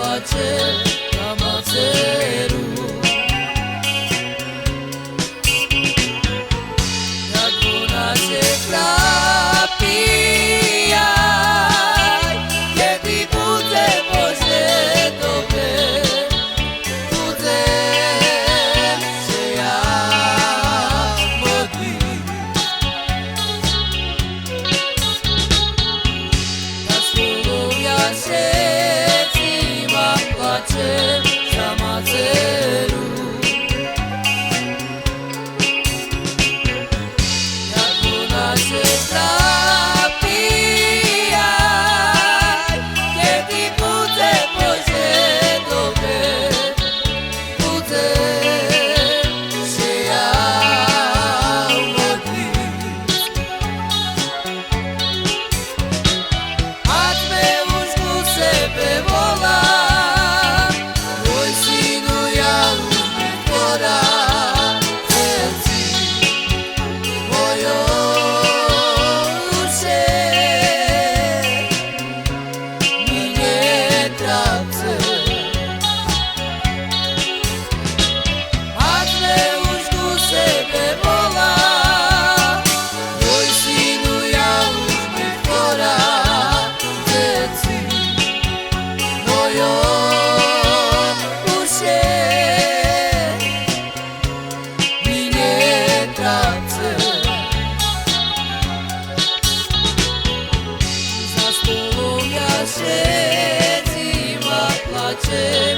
plače na maceru. Jak ona się napijaj, kiedy budzę Boże dobre, budzę się ja modlić. Na słowo ja się zima placze za maceru. Jak ona się napijaj, kiedy budzę Boże dobre, budzę się ja modlić. A twe łóżku sebe wola, mój synu ja lubię Boga. Serci moje uszy mi nie tracę. A twe łóżku sebe wola, mój synu ja lubię Boga. Serci moje uszy mi nie tracę. Za stolą ja siedzim, a placzę